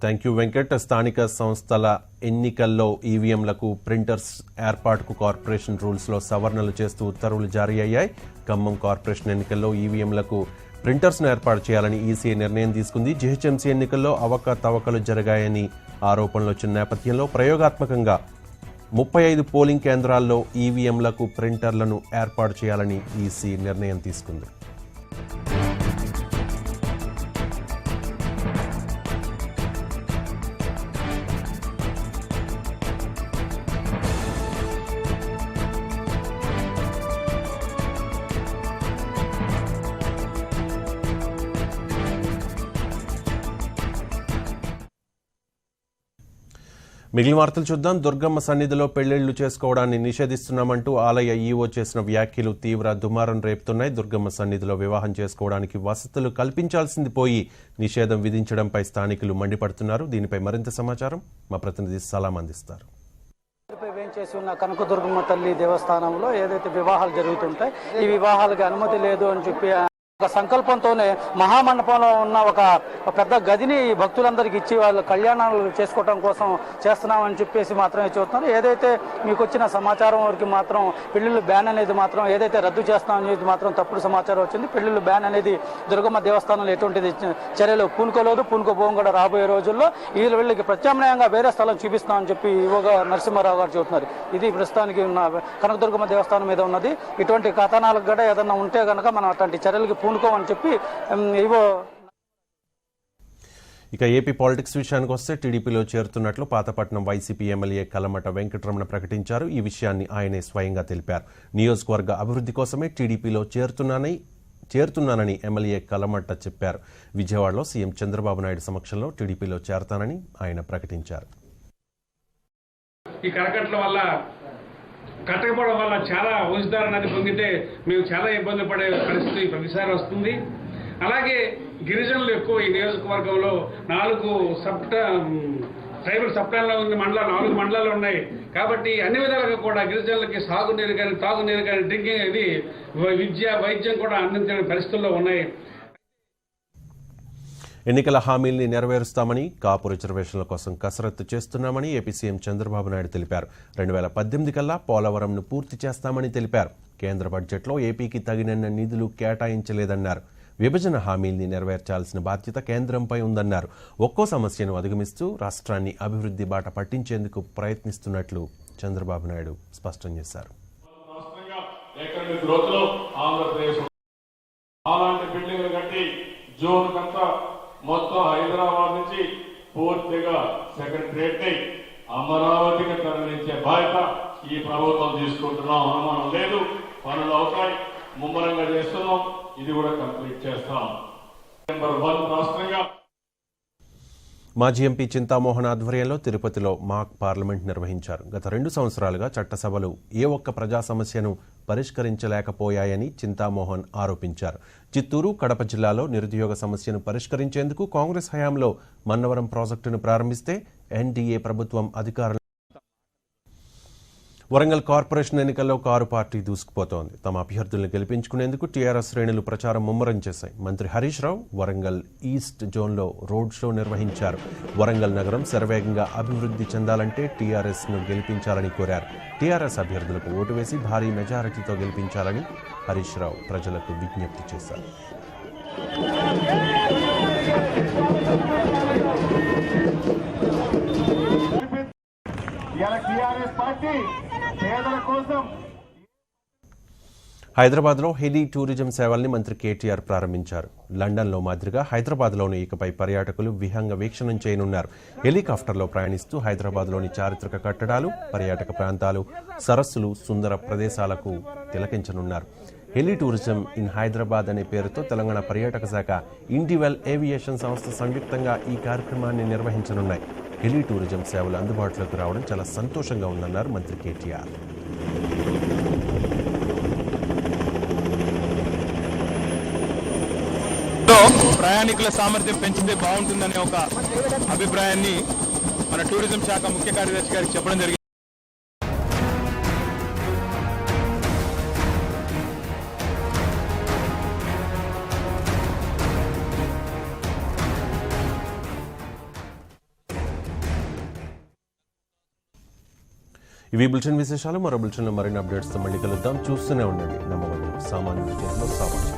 Thank you Venkat. స్థానిక సంస్థల ఎన్నికల్లో ఈవీఎంలకు ప్రింటర్స్ ఏర్పాటుకు కార్పొరేషన్ రూల్స్లో సవరణలు చేస్తూ ఉత్తర్వులు జారీ అయ్యాయి. ఖమ్మం కార్పొరేషన్ ఎన్నికల్లో ఈవీఎంలకు ప్రింటర్స్ను ఏర్పాటు చేయాలని ఈసీ నిర్ణయం తీసుకుంది. జీహెచ్ఎంసీ ఎన్నికల్లో అవకతవకలు జరిగాయని ఆరోపణలు వచ్చిన నేపథ్యంలో ప్రయోగాత్మకంగా 35 పోలింగ్ కేంద్రాల్లో ఈవీఎంలకు ప్రింటర్లను ఏర్పాటు చేయాలని ఈసీ నిర్ణయం తీసుకుంది. మిగిలిన వార్తలు చూద్దాం. దుర్గమ్మ సన్నిధిలో పెళ్లిళ్లు చేసుకోవడాన్ని నిషేధిస్తున్నామంటూ ఆలయ ఈవో చేసిన వ్యాఖ్యలు తీవ్ర దుమారం రేపుతున్నాయి. దుర్గమ్మ సన్నిధిలో వివాహం చేసుకోవడానికి వసతులు కల్పించాల్సింది పోయి నిషేధం విధించడంపై స్థానికులు మండిపడుతున్నారు. దీనిపై మరింత సమాచారం మా ప్రతినిధి సలాం అందిస్తారు. చేసి ఉన్న కనకదుర్గమ్మ తల్లి దేవస్థానంలో ఏదైతే వివాహాలు జరుగుతుంటాయి, ఈ వివాహాలకి అనుమతి లేదు అని చెప్పి ఒక సంకల్పంతోనే మహామండపంలో ఉన్న ఒక పెద్ద గదిని భక్తులందరికీ ఇచ్చి వాళ్ళు కళ్యాణాలు చేసుకోవడం కోసం చేస్తున్నామని చెప్పేసి మాత్రమే చెబుతున్నారు. ఏదైతే మీకు వచ్చిన సమాచారం వరకు మాత్రం పెళ్లిళ్ళు బ్యాన్ అనేది మాత్రం ఏదైతే రద్దు చేస్తామనేది మాత్రం తప్పుడు సమాచారం వచ్చింది. పెళ్లిళ్ళు బ్యాన్ అనేది దుర్గమ్మ దేవస్థానంలో ఎటువంటిది చర్యలు పూనుకోలేదు, పూనుకోబోం కూడా రాబోయే రోజుల్లో వీళ్ళకి ప్రత్యామ్నాయంగా వేరే స్థలం చూపిస్తామని చెప్పి ఈవోగా నరసింహారావు గారు చెబుతున్నారు. ఇది ప్రస్తుతానికి ఉన్న కనకదుర్గమ్మ దేవస్థానం మీద ఉన్నది. ఇటువంటి కథనాలకు కూడా ఏదన్నా ఉంటే కనుక మనం అట్లాంటి చర్యలకి పూనుకోమని చెప్పి ఈవో. ఇక ఏపీ పాలిటిక్స్ విషయానికి వస్తే టీడీపీలో చేరుతున్నట్లు పాతపట్నం వైసీపీ ఎమ్మెల్యే కలమట వెంకటరమణ ప్రకటించారు. ఈ విషయాన్ని ఆయనే స్వయంగా తెలిపారు. నియోజకవర్గ అభివృద్ధి కోసమే టీడీపీలో చేరుతున్నానని ఎమ్మెల్యే కలమట చెప్పారు. విజయవాడలో సీఎం చంద్రబాబు నాయుడు సమక్షంలో టీడీపీలో చేరతానని ఆయన ప్రకటించారు. ఈ కరకట్ల వల్ల కట్టకపోవడం వల్ల చాలా ఊసిదారు నది పొంగితే మేము చాలా ఇబ్బంది పడే పరిస్థితి ప్రతిసారి వస్తుంది. అలాగే గిరిజనులు ఎక్కువ ఈ నియోజకవర్గంలో 4 ట్రైబల్ సబ్ ప్లాన్లో ఉంది మండలాలు, 4 మండలాలు ఉన్నాయి. కాబట్టి అన్ని విధాలుగా కూడా గిరిజనులకి సాగునీరు కానీ తాగునీరు కానీ డ్రింకింగ్ ఇది విద్య వైద్యం కూడా అందించని పరిస్థితుల్లో ఉన్నాయి. ఎన్నికల హామీల్ని నెరవేరుస్తామని, కాపు రిజర్వేషన్ల కోసం కసరత్తు చేస్తున్నామని ఏపీ సీఎం చంద్రబాబు నాయుడు తెలిపారు. 2018 కల్లా పోలవరంను పూర్తి చేస్తామని తెలిపారు. కేంద్ర బడ్జెట్లో ఏపీకి తగినన్ని నిధులు కేటాయించలేదన్నారు. విభజన హామీల్ని నెరవేర్చాల్సిన బాధ్యత కేంద్రంపై ఉందన్నారు. ఒక్కో సమస్యను అధిగమిస్తూ రాష్ట్రాన్ని అభివృద్ధి బాట పట్టించేందుకు ప్రయత్నిస్తున్నట్లు చంద్రబాబు నాయుడు స్పష్టం చేశారు. మొత్తం హైదరాబాద్ నుంచి పూర్తిగా సెక్రటరియట్ ని అమరావతికి తరలించే బాధ్యత ఈ ప్రభుత్వం తీసుకుంటున్నాం. అనుమానం లేదు, పనులు అవుతాయి, ముమ్మరంగా చేస్తున్నాం. ఇది కూడా కంప్లీట్ చేస్తాం. నెంబర్ 1 రాష్ట్రంగా. మాజీ ఎంపీ చింతామోహన్ ఆధ్వర్యంలో తిరుపతిలో మాక్ పార్లమెంట్ నిర్వహించారు. గత 2 సంవత్సరాలుగా చట్టసభలు ఏ ఒక్క ప్రజా సమస్యను పరిష్కరించలేకపోయాయని చింతామోహన్ ఆరోపించారు. చిత్తూరు, కడప జిల్లాలో నిరుద్యోగ సమస్యను పరిష్కరించేందుకు కాంగ్రెస్ హయాంలో మన్నవరం ప్రాజెక్టును ప్రారంభిస్తే ఎన్డీఏ ప్రభుత్వం అధికారులు. వరంగల్ కార్పొరేషన్ ఎన్నికల్లో కారు పార్టీ దూసుకుపోతోంది. తమ అభ్యర్థులను గెలిపించుకునేందుకు టీఆర్ఎస్ శ్రేణులు ప్రచారం ముమ్మరం చేశాయి. మంత్రి హరీష్ రావు వరంగల్ ఈస్ట్ జోన్లో రోడ్ షో నిర్వహించారు. వరంగల్ నగరం శరవేగంగా అభివృద్ధి చెందాలంటే టీఆర్ఎస్ను గెలిపించాలని కోరారు. టీఆర్ఎస్ అభ్యర్థులకు ఓటు వేసి భారీ మెజారిటీతో గెలిపించాలని హరీష్ రావు ప్రజలకు విజ్ఞప్తి చేశారు. హైదరాబాద్లో హెలీ టూరిజం సేవల్ని మంత్రి కేటీఆర్ ప్రారంభించారు. లండన్లో మాదిరిగా హైదరాబాద్లోని ఇకపై పర్యాటకులు విహంగ వీక్షణం చేయనున్నారు. హెలికాప్టర్లో ప్రయాణిస్తూ హైదరాబాద్లోని చారిత్రక కట్టడాలు, పర్యాటక ప్రాంతాలు, సరస్సులు, సుందర ప్రదేశాలకు తిలకించనున్నారు. హెలీ టూరిజం ఇన్ హైదరాబాద్ అనే పేరుతో తెలంగాణ పర్యాటక శాఖ, ఇండివెల్ ఏవియేషన్ సంస్థ సంయుక్తంగా ఈ కార్యక్రమాన్ని నిర్వహించనున్నాయి. హెలీ టూరిజం సేవలు అందుబాటులోకి రావడం చాలా సంతోషంగా ఉందన్నారు మంత్రి కేటీఆర్. ప్రయాణికుల సామర్థ్యం పెంచితే బాగుంటుందనే ఒక అభిప్రాయాన్ని మన టూరిజం శాఖ ముఖ్య కార్యదర్శి గారికి చెప్పడం జరిగింది. ఇవి బులెటిన్ విశేషాలు. మరో బులెటిన్లో మరిన్ని అప్డేట్స్తో మళ్ళీ కలుద్దాం. చూస్తూనే ఉండండి నమ్మవద్దు సామాన్య విజయంలో సామాన్య.